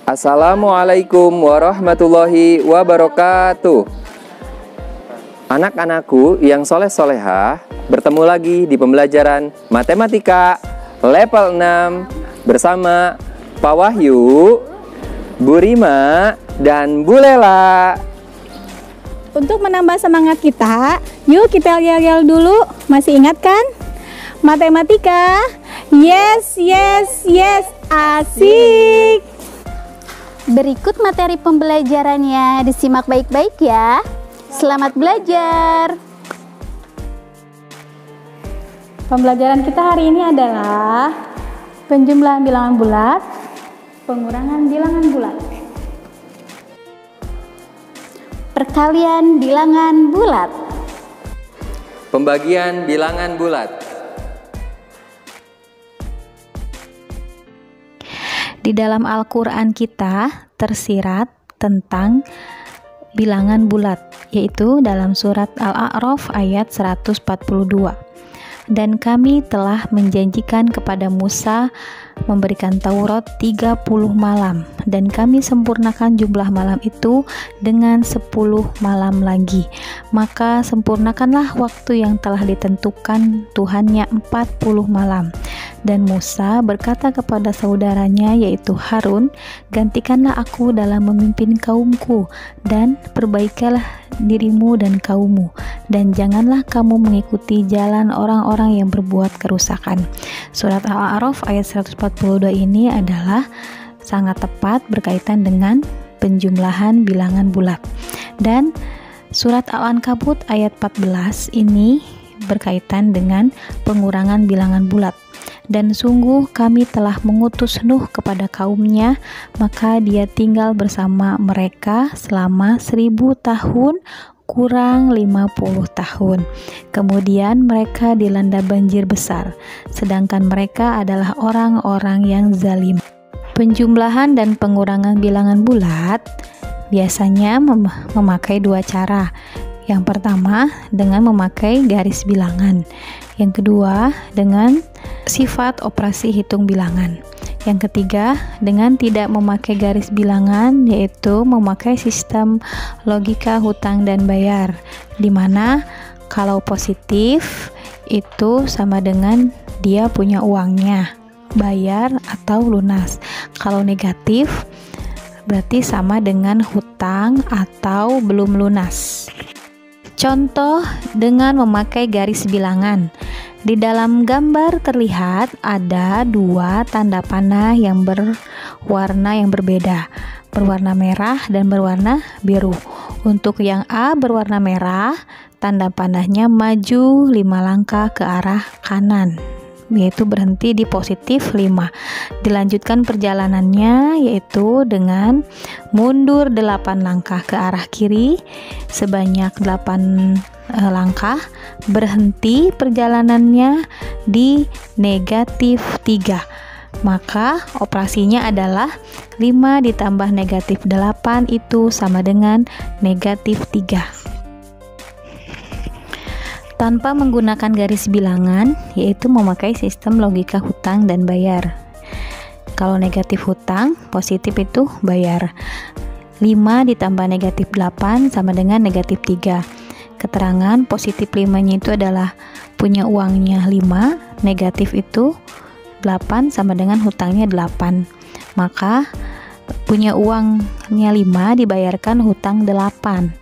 Assalamualaikum warahmatullahi wabarakatuh. Anak-anakku yang soleh-solehah, bertemu lagi di pembelajaran matematika level 6 bersama Pak Wahyu, Bu Rima, dan Bu Lela. Untuk menambah semangat kita, yuk kita yel-yel dulu. Masih ingat kan? Matematika, yes, yes, yes, asik. Berikut materi pembelajarannya, disimak baik-baik ya. Selamat belajar. Pembelajaran kita hari ini adalah penjumlahan bilangan bulat, pengurangan bilangan bulat, Perkalian bilangan bulat, Pembagian bilangan bulat. Di dalam Al-Quran kita tersirat tentang bilangan bulat, yaitu dalam surat Al-A'raf ayat 142. Dan kami telah menjanjikan kepada Musa memberikan Taurat 30 malam, dan kami sempurnakan jumlah malam itu dengan 10 malam lagi. Maka sempurnakanlah waktu yang telah ditentukan Tuhannya 40 malam. Dan Musa berkata kepada saudaranya yaitu Harun, gantikanlah aku dalam memimpin kaumku, dan perbaikilah dirimu dan kaummu, dan janganlah kamu mengikuti jalan orang-orang yang berbuat kerusakan. Surat Al-A'raf ayat 142 ini adalah sangat tepat berkaitan dengan penjumlahan bilangan bulat. Dan surat Al-Ankabut ayat 14 ini berkaitan dengan pengurangan bilangan bulat. Dan sungguh kami telah mengutus Nuh kepada kaumnya, maka dia tinggal bersama mereka selama 1000 tahun kurang 50 tahun. Kemudian mereka dilanda banjir besar, sedangkan mereka adalah orang-orang yang zalim. Penjumlahan dan pengurangan bilangan bulat biasanya memakai dua cara. Yang pertama dengan memakai garis bilangan, yang kedua dengan sifat operasi hitung bilangan, yang ketiga dengan tidak memakai garis bilangan, yaitu memakai sistem logika hutang dan bayar, di mana kalau positif itu sama dengan dia punya uangnya, bayar atau lunas. Kalau negatif berarti sama dengan hutang atau belum lunas. Contoh dengan memakai garis bilangan. Di dalam gambar terlihat ada dua tanda panah yang berwarna yang berbeda, berwarna merah dan berwarna biru. Untuk yang A berwarna merah, tanda panahnya maju 5 langkah ke arah kanan, yaitu berhenti di positif 5. Dilanjutkan perjalanannya yaitu dengan mundur 8 langkah ke arah kiri sebanyak 8 langkah, berhenti perjalanannya di negatif 3. Maka operasinya adalah 5 ditambah negatif 8 itu sama dengan negatif 3. Tanpa menggunakan garis bilangan, yaitu memakai sistem logika hutang dan bayar. Kalau negatif hutang, positif itu bayar. 5 ditambah negatif 8 sama dengan negatif 3. Keterangan positif 5-nya itu adalah punya uangnya 5, negatif itu 8 sama dengan hutangnya 8. Maka punya uangnya 5 dibayarkan hutang 8.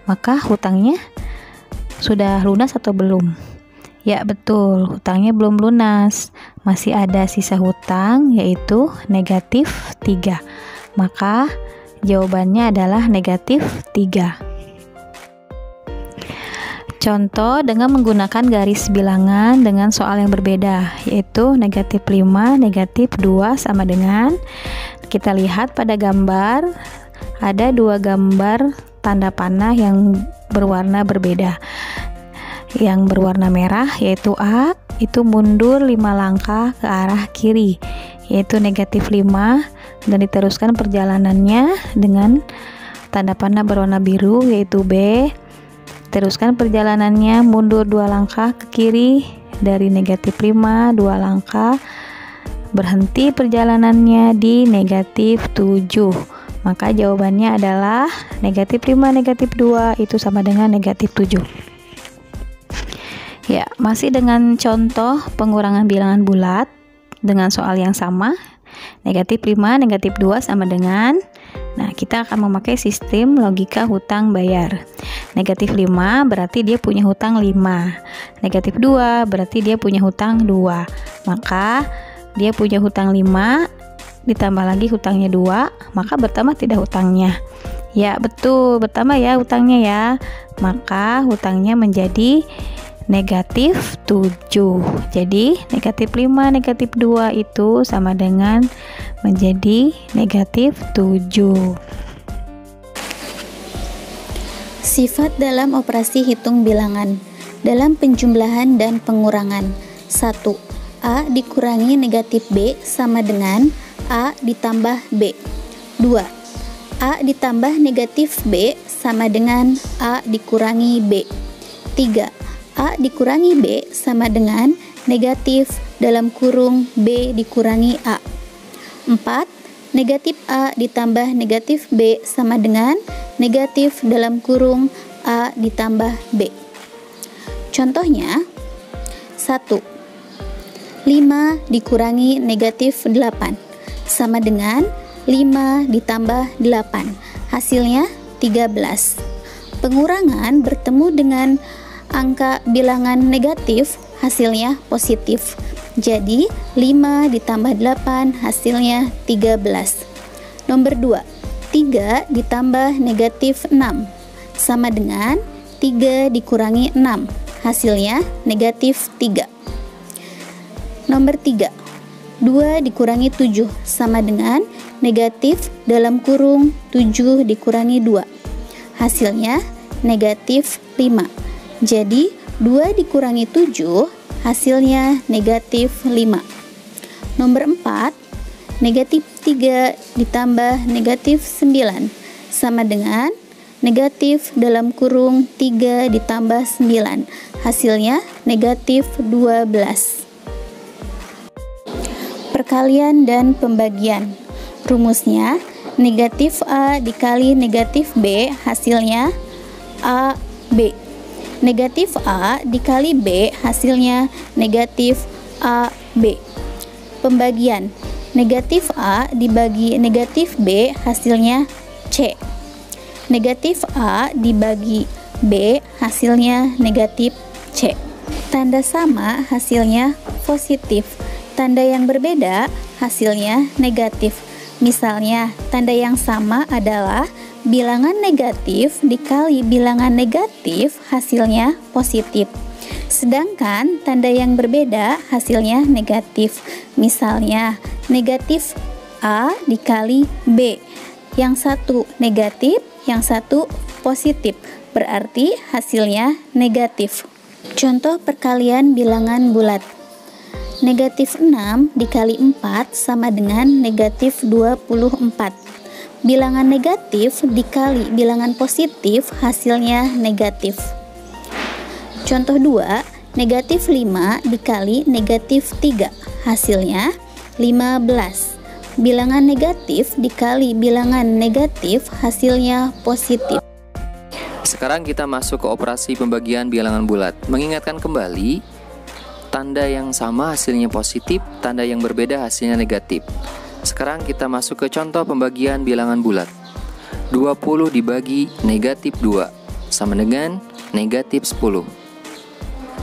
Maka hutangnya sudah lunas atau belum? Ya betul, hutangnya belum lunas. Masih ada sisa hutang yaitu negatif 3. Maka jawabannya adalah negatif 3. Contoh dengan menggunakan garis bilangan dengan soal yang berbeda, yaitu negatif 5, negatif 2 sama dengan, kita lihat pada gambar, ada dua gambar tanda panah yang berwarna berbeda. Yang berwarna merah yaitu A, itu mundur 5 langkah ke arah kiri, yaitu negatif 5, dan diteruskan perjalanannya dengan tanda panah berwarna biru yaitu B. Teruskan perjalanannya mundur 2 langkah ke kiri dari negatif 5, 2 langkah berhenti perjalanannya di negatif 7. Maka jawabannya adalah negatif 5 negatif 2 itu sama dengan negatif 7. Ya, masih dengan contoh pengurangan bilangan bulat dengan soal yang sama. Negatif 5 negatif 2 sama dengan, nah kita akan memakai sistem logika hutang bayar. Negatif 5 berarti dia punya hutang 5. Negatif 2 berarti dia punya hutang 2. Maka dia punya hutang 5 ditambah lagi hutangnya 2, maka bertambah tidak hutangnya? Ya betul, bertambah ya hutangnya ya. Maka hutangnya menjadi negatif 7. Jadi negatif 5 negatif 2 itu sama dengan menjadi negatif 7. Sifat dalam operasi hitung bilangan dalam penjumlahan dan pengurangan. 1. A dikurangi negatif B sama dengan A ditambah B. 2. A ditambah negatif B sama dengan A dikurangi B. 3. A dikurangi B sama dengan negatif dalam kurung B dikurangi A. 4. Negatif A ditambah negatif B sama dengan negatif dalam kurung A ditambah B. Contohnya, 1. 5 dikurangi negatif 8 sama dengan 5 ditambah 8, hasilnya 13. Pengurangan bertemu dengan angka bilangan negatif, hasilnya positif. Jadi 5 ditambah 8 hasilnya 13. Nomor 2, 3 ditambah negatif 6 sama dengan 3 dikurangi 6, hasilnya negatif 3. Nomor 3, 2 dikurangi 7 sama dengan negatif dalam kurung 7 dikurangi 2, hasilnya negatif 5. Jadi 2 dikurangi 7 hasilnya negatif 5. Nomor 4, negatif 3 ditambah negatif 9 sama dengan negatif dalam kurung 3 ditambah 9, hasilnya negatif 12. Perkalian dan pembagian. Rumusnya negatif A dikali negatif B hasilnya AB. Negatif A dikali B hasilnya negatif AB. Pembagian. Negatif A dibagi negatif B hasilnya C. Negatif A dibagi B hasilnya negatif C. Tanda sama hasilnya positif. Tanda yang berbeda hasilnya negatif. Misalnya, tanda yang sama adalah bilangan negatif dikali bilangan negatif hasilnya positif. Sedangkan tanda yang berbeda hasilnya negatif. Misalnya, negatif A dikali B. Yang satu negatif, yang satu positif. Berarti hasilnya negatif. Contoh perkalian bilangan bulat. Negatif 6 dikali 4 sama dengan negatif 24. Bilangan negatif dikali bilangan positif hasilnya negatif. Contoh 2, negatif 5 dikali negatif 3 hasilnya 15. Bilangan negatif dikali bilangan negatif hasilnya positif. Sekarang kita masuk ke operasi pembagian bilangan bulat. Mengingatkan kembali, tanda yang sama hasilnya positif, tanda yang berbeda hasilnya negatif. Sekarang kita masuk ke contoh pembagian bilangan bulat. 20 dibagi negatif 2 sama dengan negatif 10.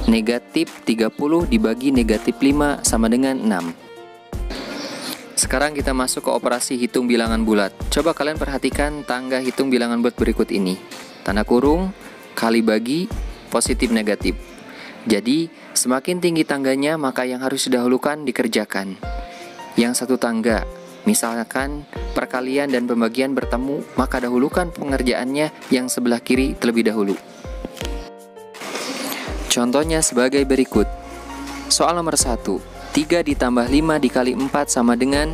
Negatif 30 dibagi negatif 5 sama dengan 6. Sekarang kita masuk ke operasi hitung bilangan bulat. Coba kalian perhatikan tangga hitung bilangan bulat berikut ini. Tanda kurung, kali bagi, positif negatif. Jadi, semakin tinggi tangganya, maka yang harus didahulukan dikerjakan. Yang satu tangga, misalkan perkalian dan pembagian bertemu, maka dahulukan pengerjaannya yang sebelah kiri terlebih dahulu. Contohnya sebagai berikut. Soal nomor 1, 3 ditambah 5 dikali 4 sama dengan,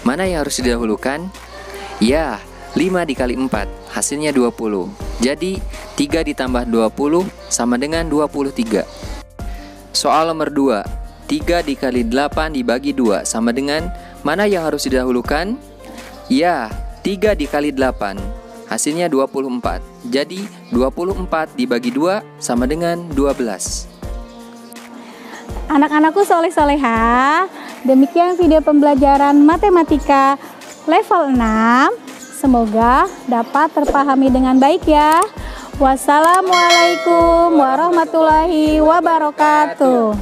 mana yang harus didahulukan? Ya, 5 dikali 4, hasilnya 20. Jadi, 3 ditambah 20 sama dengan 23. Soal nomor 2, 3 dikali 8 dibagi 2 sama dengan, mana yang harus didahulukan? Ya, 3 dikali 8. Hasilnya 24. Jadi 24 dibagi 2 sama dengan 12. Anak-anakku soleh-soleha, demikian video pembelajaran matematika level 6. Semoga dapat terpahami dengan baik ya. Wassalamualaikum warahmatullahi wabarakatuh.